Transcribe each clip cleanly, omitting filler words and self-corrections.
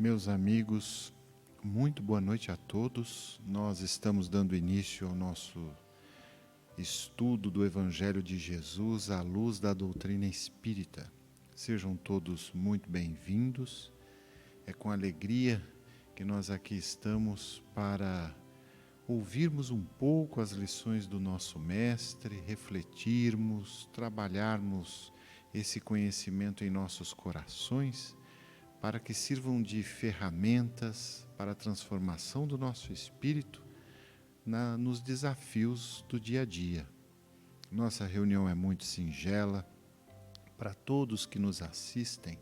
Meus amigos, muito boa noite a todos. Nós estamos dando início ao nosso estudo do Evangelho de Jesus à luz da doutrina espírita. Sejam todos muito bem-vindos. É com alegria que nós aqui estamos para ouvirmos um pouco as lições do nosso Mestre, refletirmos, trabalharmos esse conhecimento em nossos corações, para que sirvam de ferramentas para a transformação do nosso espírito nos desafios do dia a dia. Nossa reunião é muito singela. Para todos que nos assistem,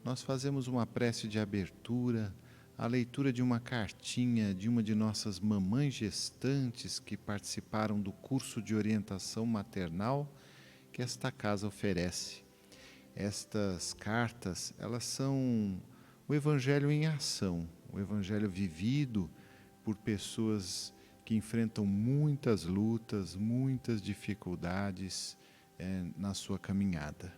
nós fazemos uma prece de abertura, a leitura de uma cartinha de uma de nossas mamães gestantes que participaram do curso de orientação maternal que esta casa oferece. Estas cartas, elas são o Evangelho em ação, o Evangelho vivido por pessoas que enfrentam muitas lutas, muitas dificuldades na sua caminhada.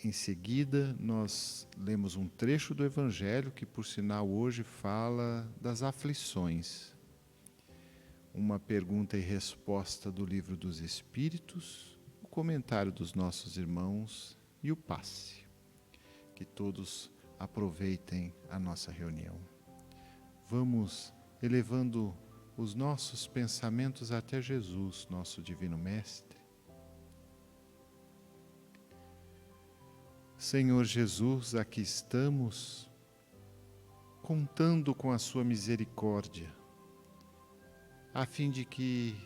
Em seguida, nós lemos um trecho do Evangelho que, por sinal, hoje fala das aflições. Uma pergunta e resposta do Livro dos Espíritos, o comentário dos nossos irmãos e o passe. Que todos aproveitem a nossa reunião. Vamos elevando os nossos pensamentos até Jesus, nosso Divino Mestre. Senhor Jesus, aqui estamos, contando com a sua misericórdia, a fim de que,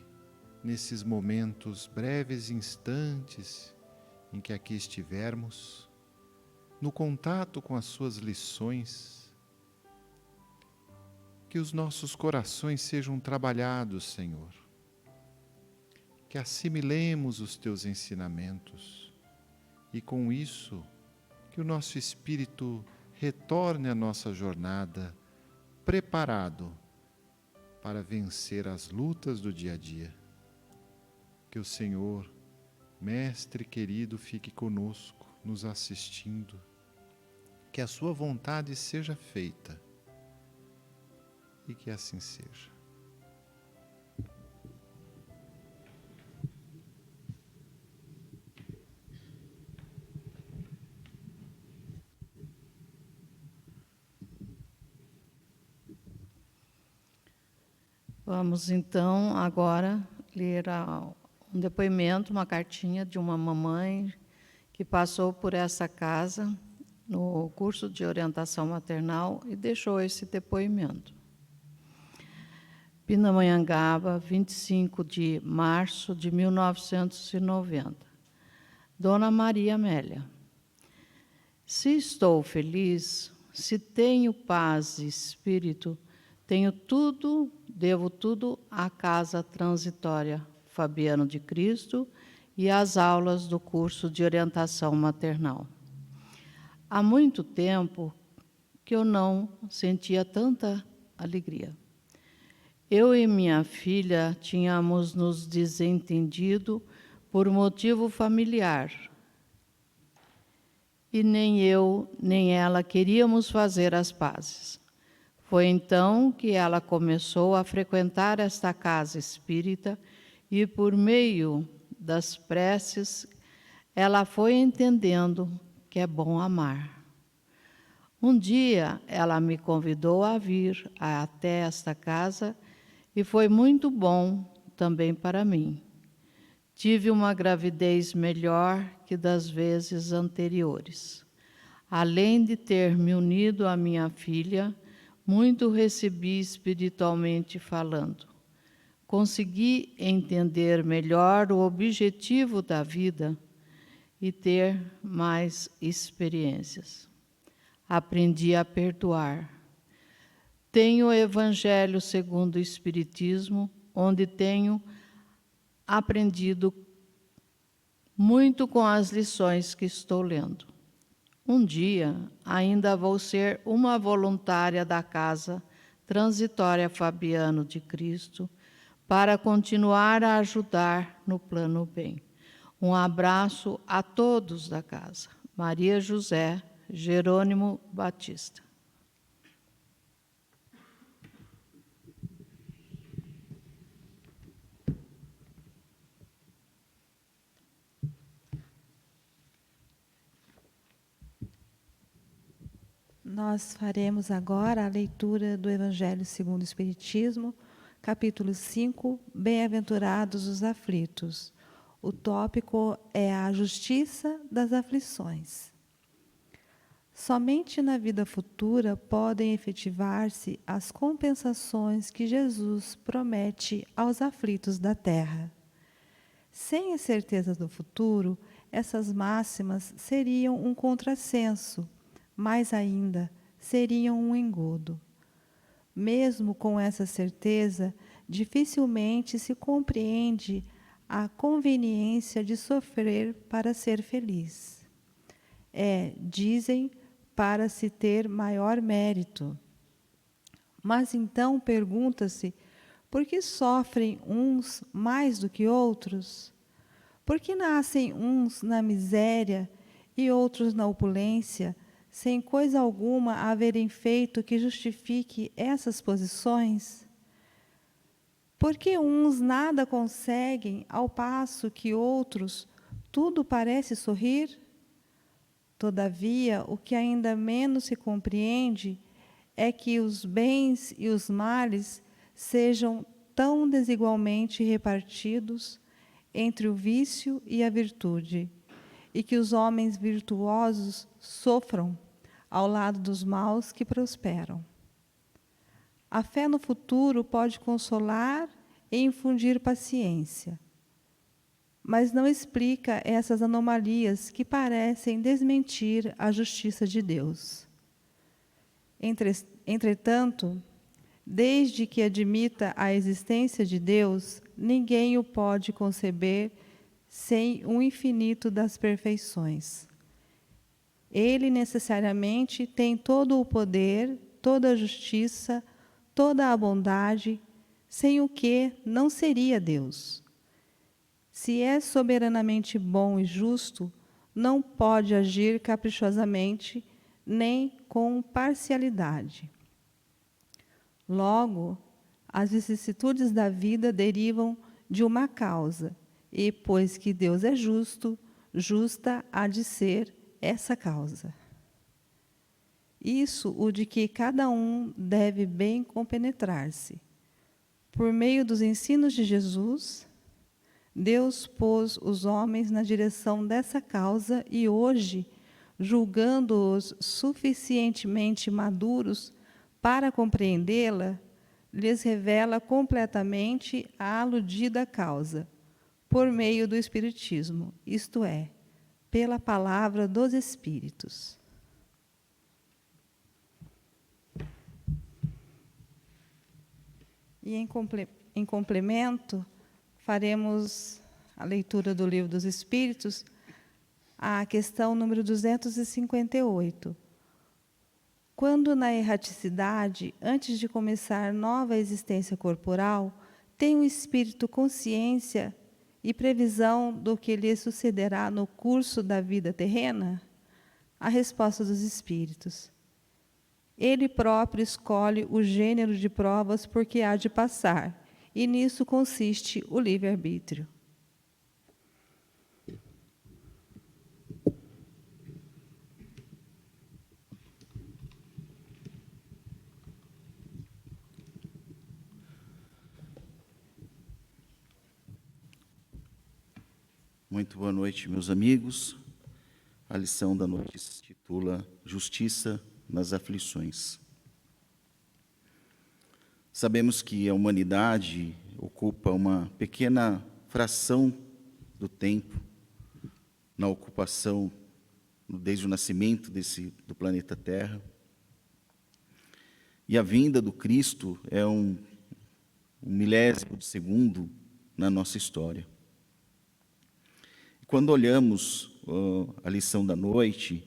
nesses momentos, breves instantes em que aqui estivermos, no contato com as suas lições, que os nossos corações sejam trabalhados, Senhor, que assimilemos os teus ensinamentos e, com isso, que o nosso espírito retorne à nossa jornada preparado para vencer as lutas do dia a dia. Que o Senhor, Mestre querido, fique conosco, nos assistindo. Que a sua vontade seja feita e que assim seja. Vamos então agora ler um depoimento, uma cartinha de uma mamãe que passou por essa casa no curso de orientação maternal e deixou esse depoimento. Pindamonhangaba, 25 de março de 1990. Dona Maria Amélia. Se estou feliz, se tenho paz de espírito, devo tudo à casa transitória Fabiano de Cristo e às aulas do curso de orientação maternal. Há muito tempo que eu não sentia tanta alegria. Eu e minha filha tínhamos nos desentendido por motivo familiar. E nem eu, nem ela queríamos fazer as pazes. Foi então que ela começou a frequentar esta casa espírita e, por meio das preces, ela foi entendendo que é bom amar. Um dia, ela me convidou a vir até esta casa e foi muito bom também para mim. Tive uma gravidez melhor que das vezes anteriores. Além de ter me unido à minha filha, muito recebi espiritualmente falando. Consegui entender melhor o objetivo da vida e ter mais experiências. Aprendi a perdoar. Tenho o Evangelho segundo o Espiritismo, onde tenho aprendido muito com as lições que estou lendo. Um dia, ainda vou ser uma voluntária da Casa Transitória Fabiano de Cristo para continuar a ajudar no plano bem. Um abraço a todos da casa. Maria José Jerônimo Batista. Nós faremos agora a leitura do Evangelho segundo o Espiritismo, capítulo 5, Bem-aventurados os aflitos. O tópico é a justiça das aflições. Somente na vida futura podem efetivar-se as compensações que Jesus promete aos aflitos da terra. Sem as certezas do futuro, essas máximas seriam um contrassenso, mais ainda, seriam um engodo. Mesmo com essa certeza, dificilmente se compreende a conveniência de sofrer para ser feliz. Dizem, para se ter maior mérito. Mas então pergunta-se, por que sofrem uns mais do que outros? Por que nascem uns na miséria e outros na opulência, sem coisa alguma haverem feito que justifique essas posições? Por que uns nada conseguem, ao passo que outros tudo parece sorrir? Todavia, o que ainda menos se compreende é que os bens e os males sejam tão desigualmente repartidos entre o vício e a virtude, e que os homens virtuosos sofram ao lado dos maus que prosperam. A fé no futuro pode consolar e infundir paciência, mas não explica essas anomalias que parecem desmentir a justiça de Deus. Entretanto, desde que admita a existência de Deus, ninguém o pode conceber sem o infinito das perfeições. Ele necessariamente tem todo o poder, toda a justiça, toda a bondade, sem o que não seria Deus. Se é soberanamente bom e justo, não pode agir caprichosamente nem com parcialidade. Logo, as vicissitudes da vida derivam de uma causa, e, pois que Deus é justo, justa há de ser essa causa. Isso o de que cada um deve bem compenetrar-se. Por meio dos ensinos de Jesus, Deus pôs os homens na direção dessa causa e hoje, julgando-os suficientemente maduros para compreendê-la, lhes revela completamente a aludida causa, por meio do Espiritismo, isto é, pela palavra dos Espíritos. E em complemento, faremos a leitura do Livro dos Espíritos, a questão número 258. Quando na erraticidade, antes de começar nova existência corporal, tem o espírito consciência e previsão do que lhe sucederá no curso da vida terrena? A resposta dos espíritos: ele próprio escolhe o gênero de provas por que há de passar, e nisso consiste o livre-arbítrio. Muito boa noite, meus amigos. A lição da noite se titula Justiça nas Aflições. Sabemos que a humanidade ocupa uma pequena fração do tempo na ocupação desde o nascimento do planeta Terra. E a vinda do Cristo é um milésimo de segundo na nossa história. Quando olhamos a lição da noite,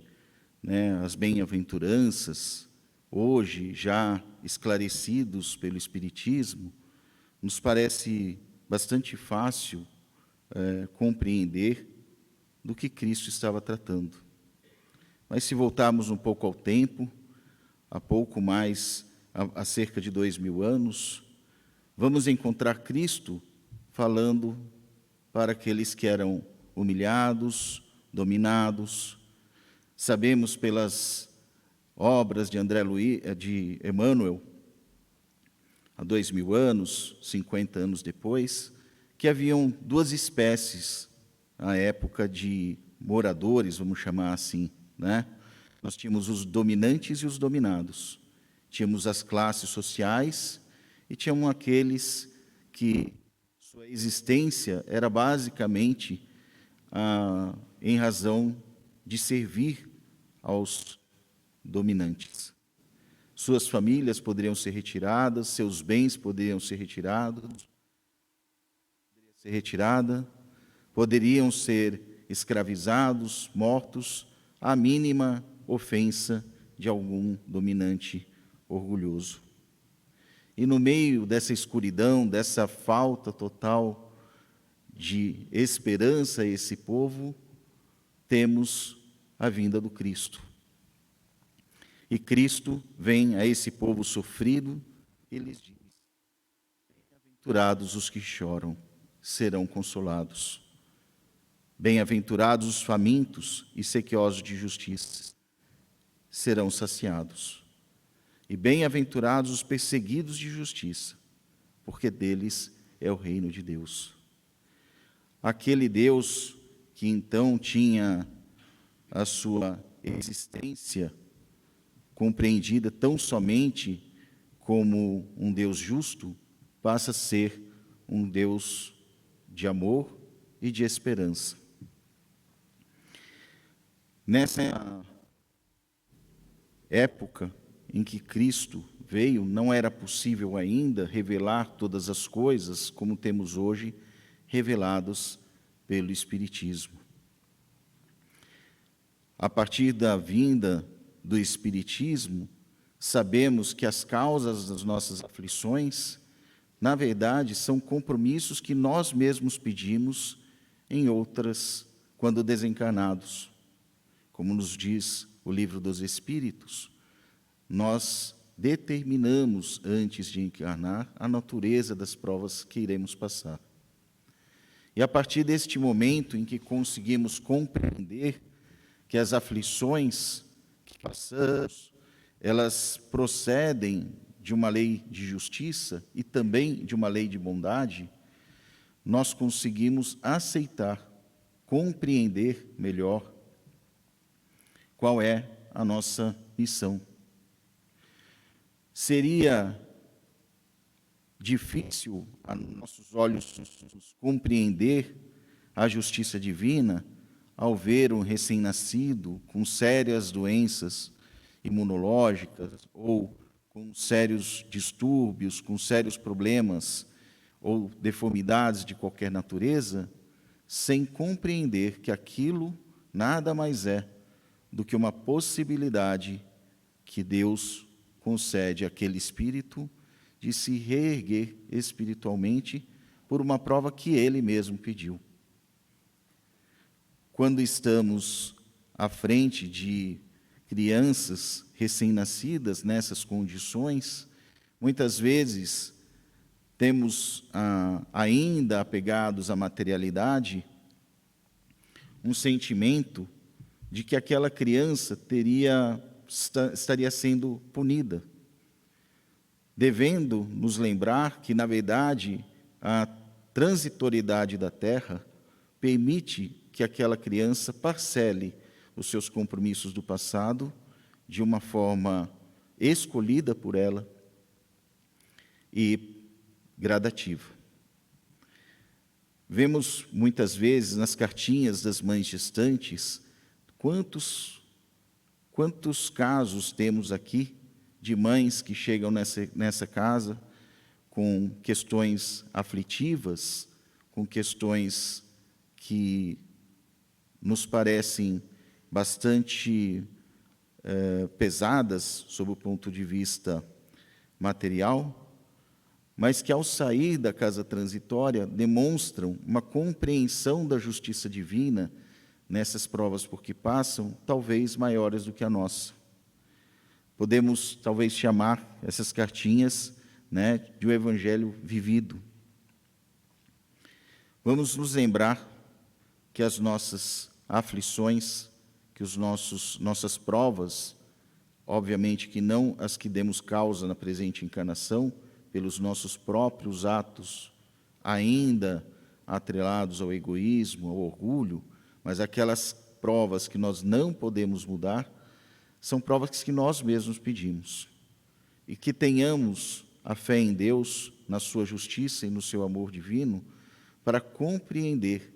as bem-aventuranças, hoje já esclarecidos pelo Espiritismo, nos parece bastante fácil compreender do que Cristo estava tratando. Mas se voltarmos um pouco ao tempo, há pouco mais, há cerca de 2000 anos, vamos encontrar Cristo falando para aqueles que eram humilhados, dominados. Sabemos pelas obras de André Luiz, de Emmanuel, há 2000 anos, 50 anos depois, que haviam duas espécies à época de moradores, vamos chamar assim, né? Nós tínhamos os dominantes e os dominados. Tínhamos as classes sociais e tínhamos aqueles que sua existência era basicamente em razão de servir aos dominantes. Suas famílias poderiam ser retiradas, seus bens poderiam ser retirados, poderiam ser escravizados, mortos, à mínima ofensa de algum dominante orgulhoso. E no meio dessa escuridão, dessa falta total de esperança a esse povo, temos a vinda do Cristo. E Cristo vem a esse povo sofrido e lhes diz: bem-aventurados os que choram, serão consolados. Bem-aventurados os famintos e sequiosos de justiça, serão saciados. E bem-aventurados os perseguidos de justiça, porque deles é o reino de Deus. Aquele Deus que então tinha a sua existência compreendida tão somente como um Deus justo, passa a ser um Deus de amor e de esperança. Nessa época em que Cristo veio, não era possível ainda revelar todas as coisas como temos hoje revelados pelo Espiritismo. A partir da vinda do Espiritismo, sabemos que as causas das nossas aflições, na verdade, são compromissos que nós mesmos pedimos em outras, quando desencarnados. Como nos diz o Livro dos Espíritos, nós determinamos, antes de encarnar, a natureza das provas que iremos passar. E a partir deste momento em que conseguimos compreender que as aflições que passamos, elas procedem de uma lei de justiça e também de uma lei de bondade, nós conseguimos aceitar, compreender melhor qual é a nossa missão. Seria difícil a nossos olhos compreender a justiça divina ao ver um recém-nascido com sérias doenças imunológicas ou com sérios distúrbios, com sérios problemas ou deformidades de qualquer natureza, sem compreender que aquilo nada mais é do que uma possibilidade que Deus concede àquele espírito de se reerguer espiritualmente por uma prova que ele mesmo pediu. Quando estamos à frente de crianças recém-nascidas nessas condições, muitas vezes temos ainda apegados à materialidade um sentimento de que aquela criança estaria sendo punida, devendo nos lembrar que, na verdade, a transitoriedade da Terra permite que aquela criança parcele os seus compromissos do passado de uma forma escolhida por ela e gradativa. Vemos muitas vezes nas cartinhas das mães gestantes quantos casos temos aqui de mães que chegam nessa casa com questões aflitivas, com questões que nos parecem bastante pesadas sob o ponto de vista material, mas que ao sair da casa transitória demonstram uma compreensão da justiça divina nessas provas por que passam, talvez maiores do que a nossa. Podemos talvez chamar essas cartinhas, né, de um evangelho vivido. Vamos nos lembrar que as nossas aflições, que nossas provas, Obviamente que não as que demos causa na presente encarnação, pelos nossos próprios atos, ainda atrelados ao egoísmo, ao orgulho, mas aquelas provas que nós não podemos mudar, são provas que nós mesmos pedimos. E que tenhamos a fé em Deus, na sua justiça e no seu amor divino, para compreender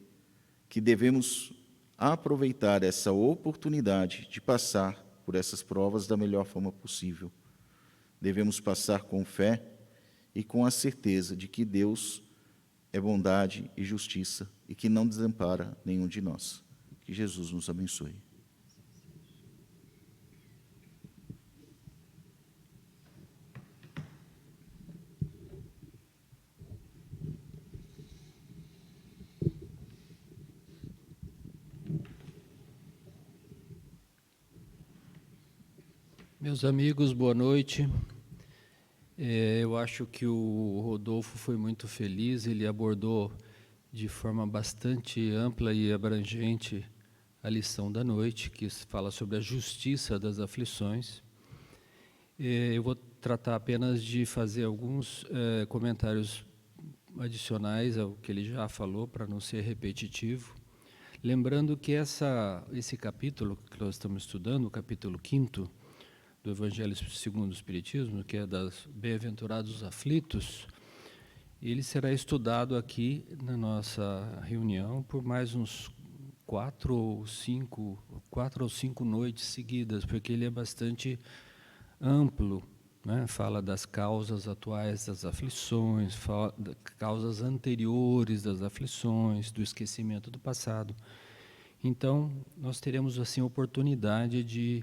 que devemos aproveitar essa oportunidade de passar por essas provas da melhor forma possível. Devemos passar com fé e com a certeza de que Deus é bondade e justiça e que não desampara nenhum de nós. Que Jesus nos abençoe. Meus amigos, boa noite. Eu acho que o Rodolfo foi muito feliz, ele abordou de forma bastante ampla e abrangente a lição da noite, que fala sobre a justiça das aflições. Eu vou tratar apenas de fazer alguns comentários adicionais ao que ele já falou, para não ser repetitivo. Lembrando que esse capítulo que nós estamos estudando, o capítulo 5º, do Evangelho segundo o Espiritismo, que é das Bem-aventurados aflitos, ele será estudado aqui na nossa reunião por mais uns 4 ou 5 noites seguidas, porque ele é bastante amplo, né? Fala das causas atuais das aflições, fala das causas anteriores das aflições, do esquecimento do passado. Então, nós teremos assim a oportunidade de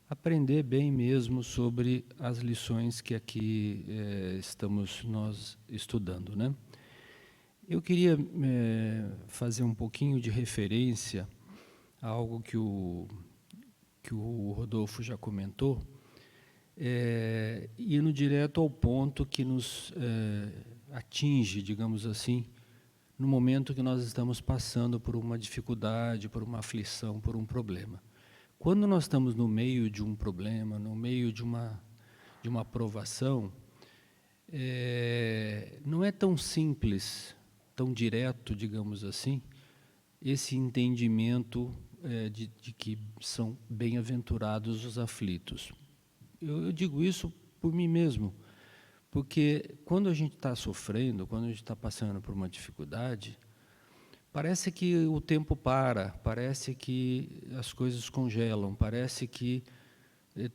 aprender bem mesmo sobre as lições que aqui estamos nós estudando, né? Eu queria fazer um pouquinho de referência a algo que o Rodolfo já comentou, indo direto ao ponto que nos atinge, digamos assim, no momento que nós estamos passando por uma dificuldade, por uma aflição, por um problema. Quando nós estamos no meio de um problema, no meio de uma provação, não é tão simples, tão direto, digamos assim, esse entendimento de que são bem-aventurados os aflitos. Eu digo isso por mim mesmo, porque quando a gente está sofrendo, quando a gente está passando por uma dificuldade, parece que o tempo para, parece que as coisas congelam, parece que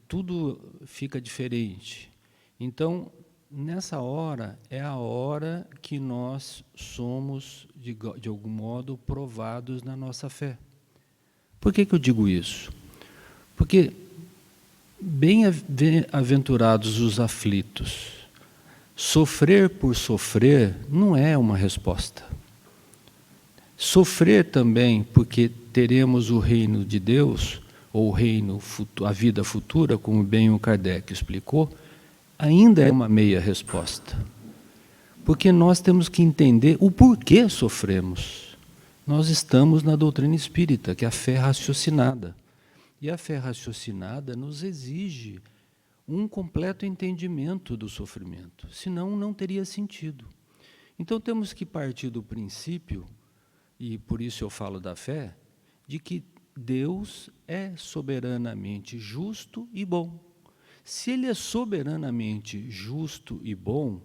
tudo fica diferente. Então, nessa hora, é a hora que nós somos, de algum modo, provados na nossa fé. Por que eu digo isso? Porque bem-aventurados os aflitos. Sofrer por sofrer não é uma resposta. Sofrer também, porque teremos o reino de Deus, ou o reino, a vida futura, como bem o Kardec explicou, ainda é uma meia resposta. Porque nós temos que entender o porquê sofremos. Nós estamos na doutrina espírita, que é a fé raciocinada. E a fé raciocinada nos exige um completo entendimento do sofrimento, senão não teria sentido. Então temos que partir do princípio, e por isso eu falo da fé, de que Deus é soberanamente justo e bom. Se Ele é soberanamente justo e bom,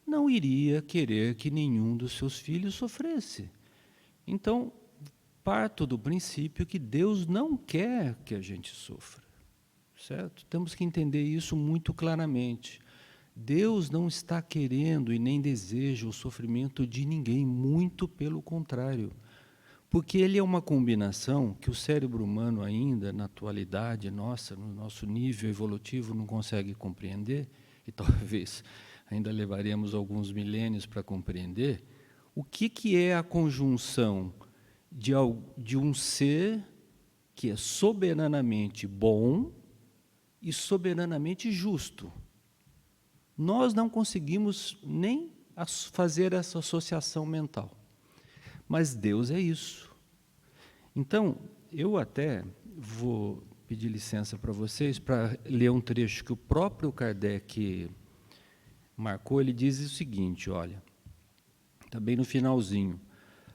não iria querer que nenhum dos seus filhos sofresse. Então, parto do princípio que Deus não quer que a gente sofra, certo? Temos que entender isso muito claramente. Deus não está querendo e nem deseja o sofrimento de ninguém, muito pelo contrário. Porque ele é uma combinação que o cérebro humano ainda, na atualidade nossa, no nosso nível evolutivo, não consegue compreender, e talvez ainda levaremos alguns milênios para compreender, o que é a conjunção de um ser que é soberanamente bom e soberanamente justo. Nós não conseguimos nem fazer essa associação mental. Mas Deus é isso. Então, eu até vou pedir licença para vocês para ler um trecho que o próprio Kardec marcou. Ele diz o seguinte, olha, está bem no finalzinho.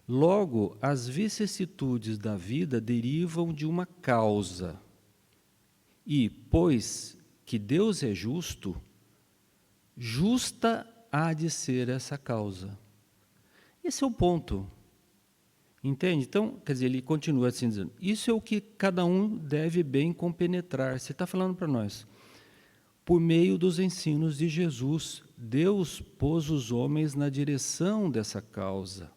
Logo, as vicissitudes da vida derivam de uma causa. E, pois que Deus é justo, justa há de ser essa causa. Esse é o ponto. Entende? Então, quer dizer, ele continua assim dizendo, isso é o que cada um deve bem compenetrar. Você está falando para nós. Por meio dos ensinos de Jesus, Deus pôs os homens na direção dessa causa.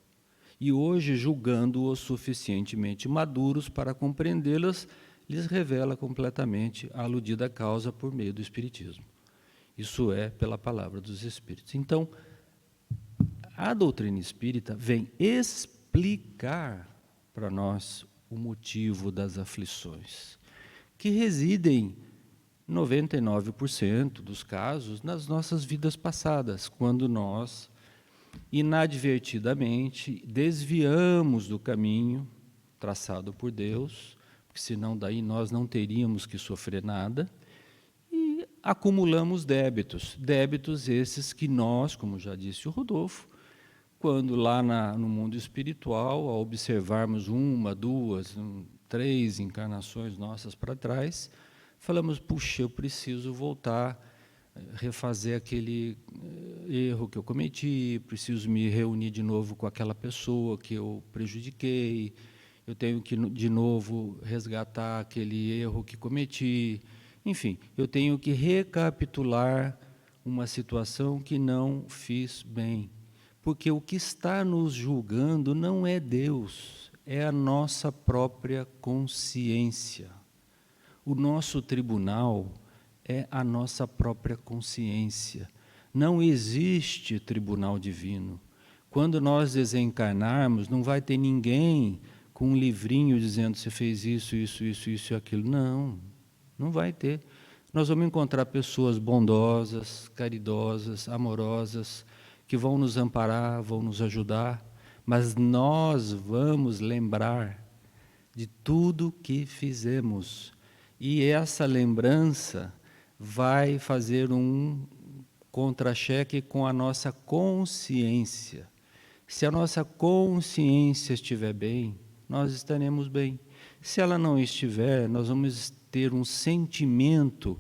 E hoje, julgando-os suficientemente maduros para compreendê-las, lhes revela completamente a aludida causa por meio do Espiritismo. Isso é pela palavra dos Espíritos. Então, a doutrina espírita vem explicar para nós o motivo das aflições, que residem, 99% dos casos, nas nossas vidas passadas, quando nós, inadvertidamente, desviamos do caminho traçado por Deus, porque senão daí nós não teríamos que sofrer nada, e acumulamos débitos esses que nós, como já disse o Rodolfo, quando lá no mundo espiritual, ao observarmos 1, 2, 3 encarnações nossas para trás, falamos, puxa, eu preciso voltar, refazer aquele erro que eu cometi, preciso me reunir de novo com aquela pessoa que eu prejudiquei, eu tenho que de novo resgatar aquele erro que cometi, enfim, eu tenho que recapitular uma situação que não fiz bem. Porque o que está nos julgando não é Deus, é a nossa própria consciência. O nosso tribunal é a nossa própria consciência. Não existe tribunal divino. Quando nós desencarnarmos, não vai ter ninguém com um livrinho dizendo você fez isso, isso, isso, isso e aquilo. Não, não vai ter. Nós vamos encontrar pessoas bondosas, caridosas, amorosas, que vão nos amparar, vão nos ajudar, mas nós vamos lembrar de tudo que fizemos. E essa lembrança vai fazer um contra-cheque com a nossa consciência. Se a nossa consciência estiver bem, nós estaremos bem. Se ela não estiver, nós vamos ter um sentimento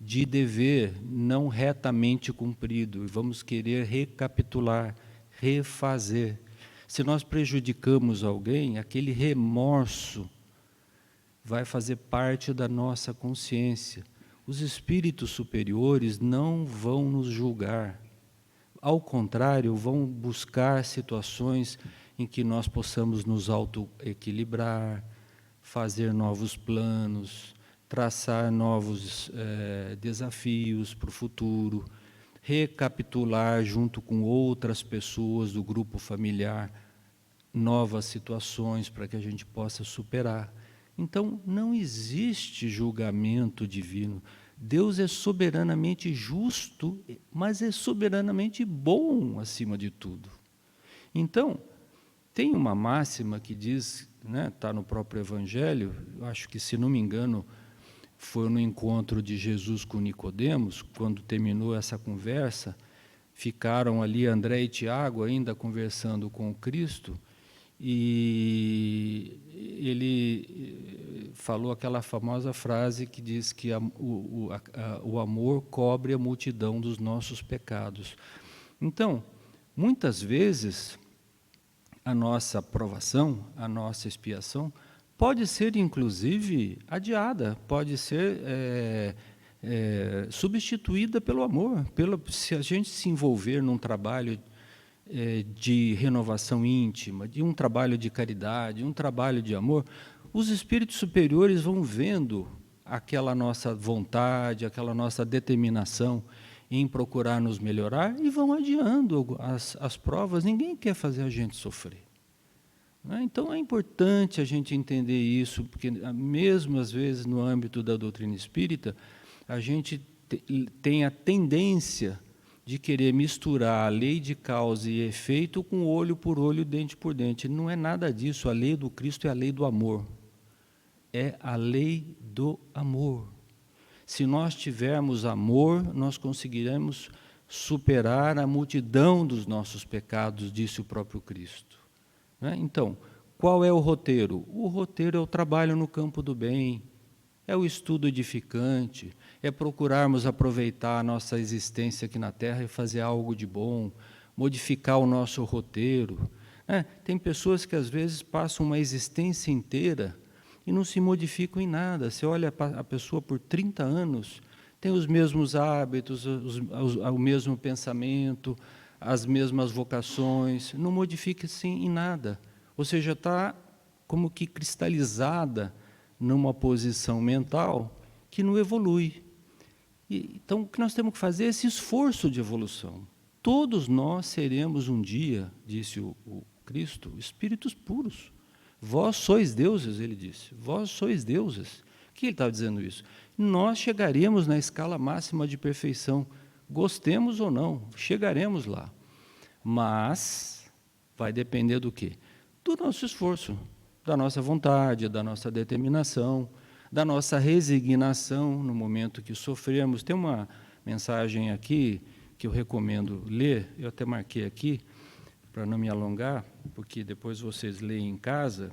de dever não retamente cumprido, e vamos querer recapitular, refazer. Se nós prejudicamos alguém, aquele remorso vai fazer parte da nossa consciência. Os espíritos superiores não vão nos julgar. Ao contrário, vão buscar situações em que nós possamos nos autoequilibrar, fazer novos planos, traçar novos desafios para o futuro, recapitular junto com outras pessoas do grupo familiar novas situações para que a gente possa superar. Então, não existe julgamento divino. Deus é soberanamente justo, mas é soberanamente bom acima de tudo. Então, tem uma máxima que diz, está no próprio Evangelho, eu acho que, se não me engano, foi no encontro de Jesus com Nicodemos, quando terminou essa conversa, ficaram ali André e Tiago ainda conversando com o Cristo, e ele falou aquela famosa frase que diz que o amor cobre a multidão dos nossos pecados. Então, muitas vezes, a nossa provação, a nossa expiação, pode ser, inclusive, adiada, pode ser substituída pelo amor. Se a gente se envolver num trabalho de renovação íntima, de um trabalho de caridade, um trabalho de amor, os espíritos superiores vão vendo aquela nossa vontade, aquela nossa determinação em procurar nos melhorar e vão adiando as provas. Ninguém quer fazer a gente sofrer. Então, é importante a gente entender isso, porque mesmo, às vezes, no âmbito da doutrina espírita, a gente tem a tendência de querer misturar a lei de causa e efeito com olho por olho, dente por dente. Não é nada disso. A lei do Cristo é a lei do amor. é a lei do amor. Se nós tivermos amor, nós conseguiremos superar a multidão dos nossos pecados, disse o próprio Cristo. Né? Então, qual é o roteiro? O roteiro é o trabalho no campo do bem, é o estudo edificante, é procurarmos aproveitar a nossa existência aqui na Terra e fazer algo de bom, modificar o nosso roteiro. Tem pessoas que às vezes passam uma existência inteira e não se modificam em nada. Você olha a pessoa por 30 anos, tem os mesmos hábitos, o mesmo pensamento, as mesmas vocações, não modifica-se em nada. Ou seja, está como que cristalizada numa posição mental que não evolui. Então, o que nós temos que fazer é esse esforço de evolução. Todos nós seremos um dia, disse o Cristo, espíritos puros. Vós sois deuses, ele disse. Vós sois deuses. O que ele estava dizendo isso? Nós chegaremos na escala máxima de perfeição. Gostemos ou não, chegaremos lá. Mas vai depender do quê? Do nosso esforço, da nossa vontade, da nossa determinação, da nossa resignação no momento que sofremos. Tem uma mensagem aqui que eu recomendo ler, eu até marquei aqui, para não me alongar, porque depois vocês leem em casa,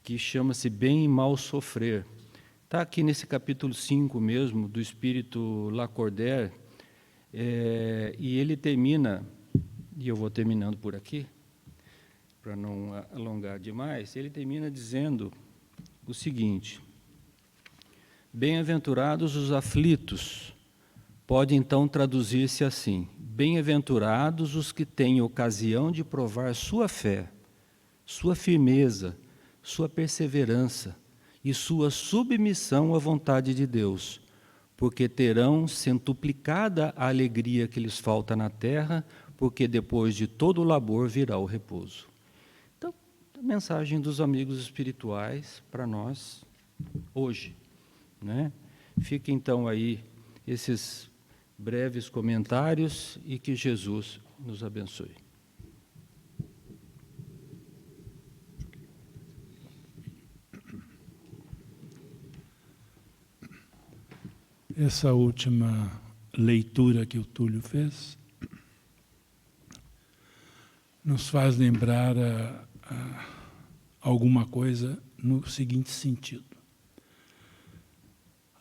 que chama-se Bem e Mal Sofrer. Está aqui nesse capítulo 5 mesmo, do Espírito Lacordaire, e ele termina, e eu vou terminando por aqui, para não alongar demais, ele termina dizendo o seguinte: bem-aventurados os aflitos, pode então traduzir-se assim: bem-aventurados os que têm ocasião de provar sua fé, sua firmeza, sua perseverança e sua submissão à vontade de Deus, porque terão centuplicada a alegria que lhes falta na terra, porque depois de todo o labor virá o repouso. Então, a mensagem dos amigos espirituais para nós hoje, né? Fica então aí esses breves comentários e que Jesus nos abençoe. Essa última leitura que o Túlio fez nos faz lembrar alguma coisa no seguinte sentido.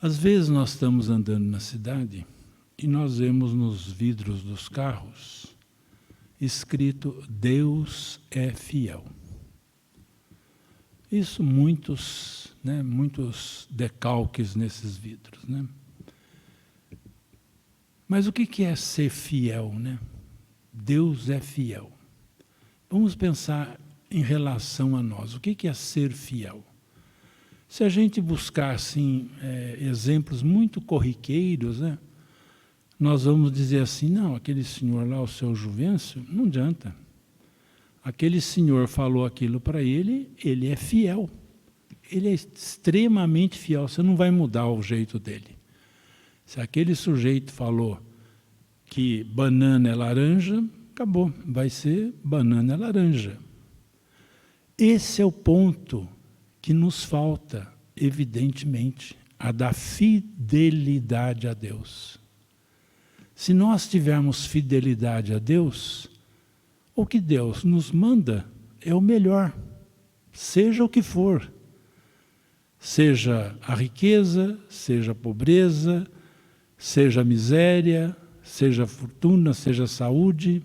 Às vezes nós estamos andando na cidade e nós vemos nos vidros dos carros escrito Deus é fiel. Isso muitos decalques nesses vidros, né? Mas o que é ser fiel, né? Deus é fiel. Vamos pensar em relação a nós. O que é ser fiel? Se a gente buscar assim, exemplos muito corriqueiros, né, nós vamos dizer assim, não, aquele senhor lá, o seu Juvencio, não adianta. Aquele senhor falou aquilo para ele, ele é fiel. Ele é extremamente fiel, você não vai mudar o jeito dele. Se aquele sujeito falou que banana é laranja, acabou, vai ser banana é laranja. Esse é o ponto que nos falta, evidentemente, a da fidelidade a Deus. Se nós tivermos fidelidade a Deus, o que Deus nos manda é o melhor, seja o que for. Seja a riqueza, seja a pobreza, seja a miséria, seja a fortuna, seja a saúde.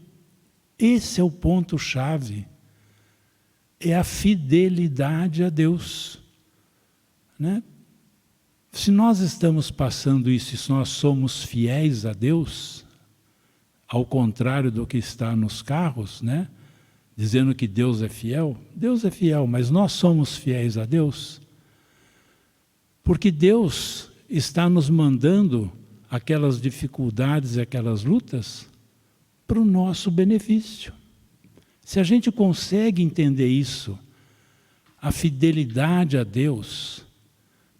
Esse é o ponto-chave. É a fidelidade a Deus, né? Se nós estamos passando isso, se nós somos fiéis a Deus, ao contrário do que está nos carros, né? Dizendo que Deus é fiel, mas nós somos fiéis a Deus, porque Deus está nos mandando aquelas dificuldades e aquelas lutas para o nosso benefício. Se a gente consegue entender isso, a fidelidade a Deus,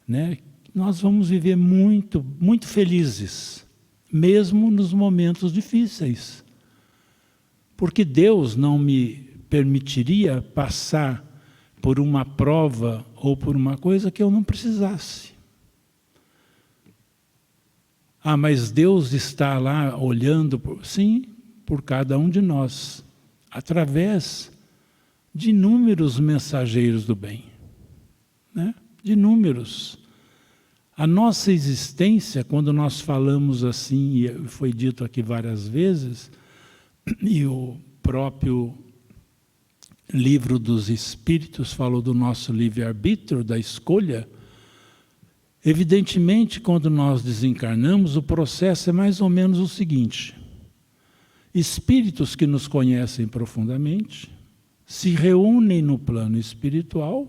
né, nós vamos viver muito, muito felizes, mesmo nos momentos difíceis. Porque Deus não me permitiria passar por uma prova ou por uma coisa que eu não precisasse. Ah, mas Deus está lá olhando, sim, por cada um de nós, através de inúmeros mensageiros do bem, né? De inúmeros. A nossa existência, quando nós falamos assim, e foi dito aqui várias vezes, e o próprio Livro dos Espíritos falou do nosso livre-arbítrio, da escolha. Evidentemente, quando nós desencarnamos, o processo é mais ou menos o seguinte: espíritos que nos conhecem profundamente se reúnem no plano espiritual,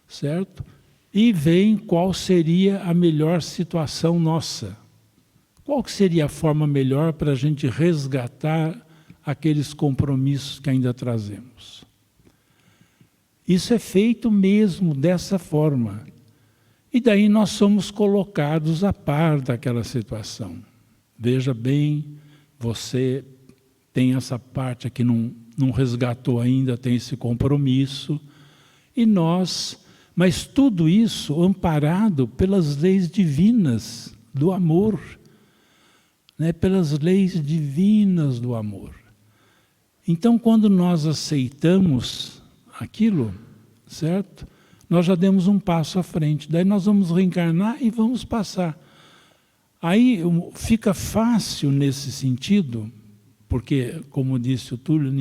certo? E veem qual seria a melhor situação nossa. Qual que seria a forma melhor para a gente resgatar aqueles compromissos que ainda trazemos. Isso é feito mesmo dessa forma. E daí nós somos colocados a par daquela situação. Veja bem, você tem essa parte que não resgatou ainda, tem esse compromisso. E nós, mas tudo isso amparado pelas leis divinas do amor, né? Pelas leis divinas do amor. Então, quando nós aceitamos aquilo, certo? Nós já demos um passo à frente. Daí nós vamos reencarnar e vamos passar. Aí fica fácil nesse sentido, porque, como disse o Túlio,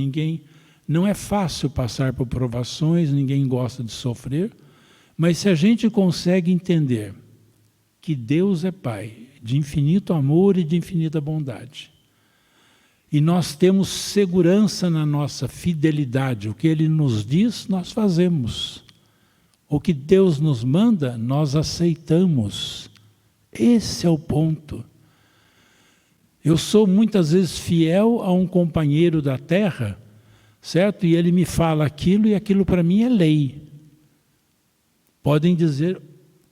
não é fácil passar por provações, ninguém gosta de sofrer, mas se a gente consegue entender que Deus é Pai, de infinito amor e de infinita bondade, e nós temos segurança na nossa fidelidade, o que Ele nos diz, nós fazemos. O que Deus nos manda, nós aceitamos. Esse é o ponto. Eu sou muitas vezes fiel a um companheiro da terra, certo? E ele me fala aquilo e aquilo para mim é lei. Podem dizer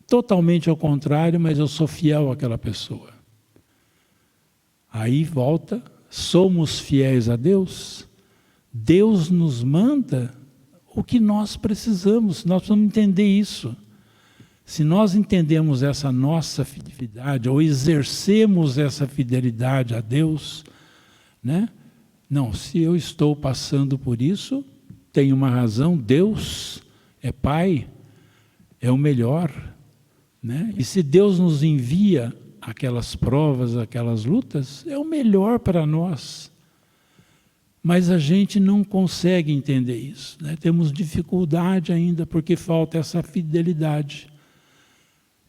totalmente ao contrário, mas eu sou fiel àquela pessoa. Aí volta, somos fiéis a Deus? Deus nos manda o que nós precisamos, nós precisamos entender isso. Se nós entendemos essa nossa fidelidade, ou exercemos essa fidelidade a Deus, né? Não, se eu estou passando por isso, tem uma razão, Deus é Pai, é o melhor, né? E se Deus nos envia aquelas provas, aquelas lutas, é o melhor para nós. Mas a gente não consegue entender isso, né? Temos dificuldade ainda porque falta essa fidelidade.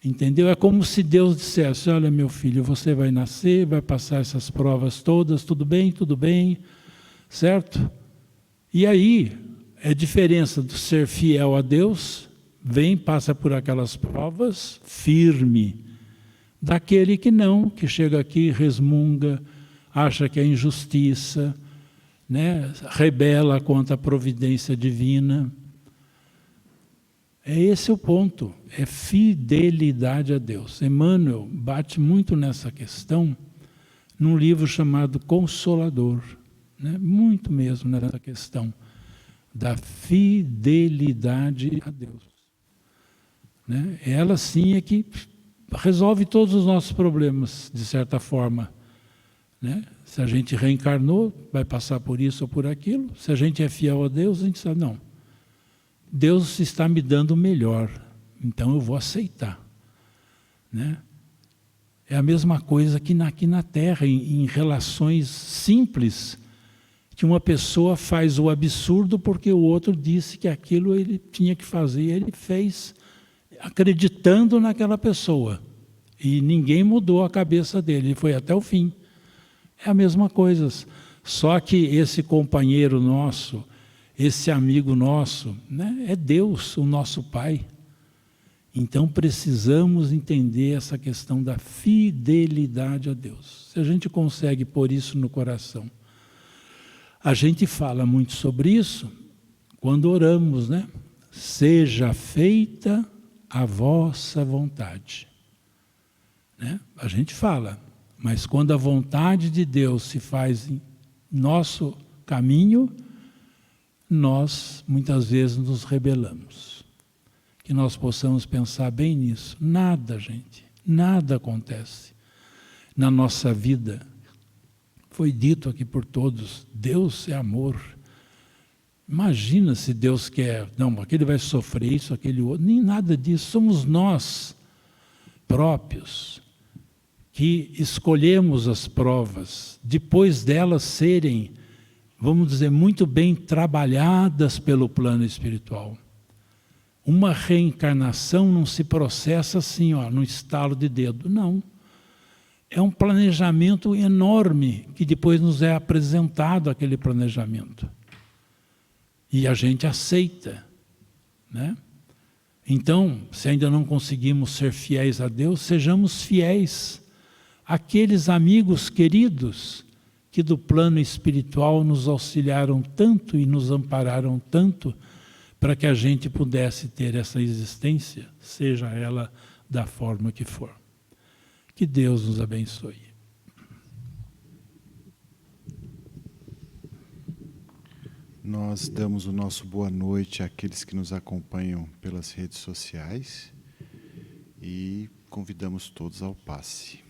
Entendeu? É como se Deus dissesse, olha meu filho, você vai nascer, vai passar essas provas todas, tudo bem, certo? E aí, é diferença do ser fiel a Deus, vem, passa por aquelas provas, firme, daquele que não, que chega aqui, resmunga, acha que é injustiça, né? Rebela contra a providência divina. É esse o ponto, é fidelidade a Deus. Emmanuel bate muito nessa questão num livro chamado Consolador, né? Muito mesmo nessa questão da fidelidade a Deus, né? Ela sim é que resolve todos os nossos problemas, de certa forma, né? Se a gente reencarnou, vai passar por isso ou por aquilo. Se a gente é fiel a Deus, a gente sabe, não. Deus está me dando o melhor, então eu vou aceitar, né? É a mesma coisa que aqui na Terra, em relações simples, que uma pessoa faz o absurdo porque o outro disse que aquilo ele tinha que fazer, ele fez acreditando naquela pessoa. E ninguém mudou a cabeça dele, ele foi até o fim. É a mesma coisa, só que esse companheiro nosso, esse amigo nosso, né, é Deus, o nosso Pai. Então precisamos entender essa questão da fidelidade a Deus. Se a gente consegue pôr isso no coração. A gente fala muito sobre isso quando oramos, né? Seja feita a vossa vontade, né? A gente fala, mas quando a vontade de Deus se faz em nosso caminho, nós muitas vezes nos rebelamos. Que nós possamos pensar bem nisso. Nada, gente, nada acontece na nossa vida. Foi dito aqui por todos, Deus é amor. Imagina se Deus quer, não, aquele vai sofrer isso, aquele outro, nem nada disso. Somos nós próprios que escolhemos as provas, depois delas serem, vamos dizer, muito bem trabalhadas pelo plano espiritual. Uma reencarnação não se processa assim, ó, no estalo de dedo, não. É um planejamento enorme que depois nos é apresentado aquele planejamento. E a gente aceita, né? Então, se ainda não conseguimos ser fiéis a Deus, sejamos fiéis àqueles amigos queridos que do plano espiritual nos auxiliaram tanto e nos ampararam tanto para que a gente pudesse ter essa existência, seja ela da forma que for. Que Deus nos abençoe. Nós damos o nosso boa noite àqueles que nos acompanham pelas redes sociais e convidamos todos ao passe.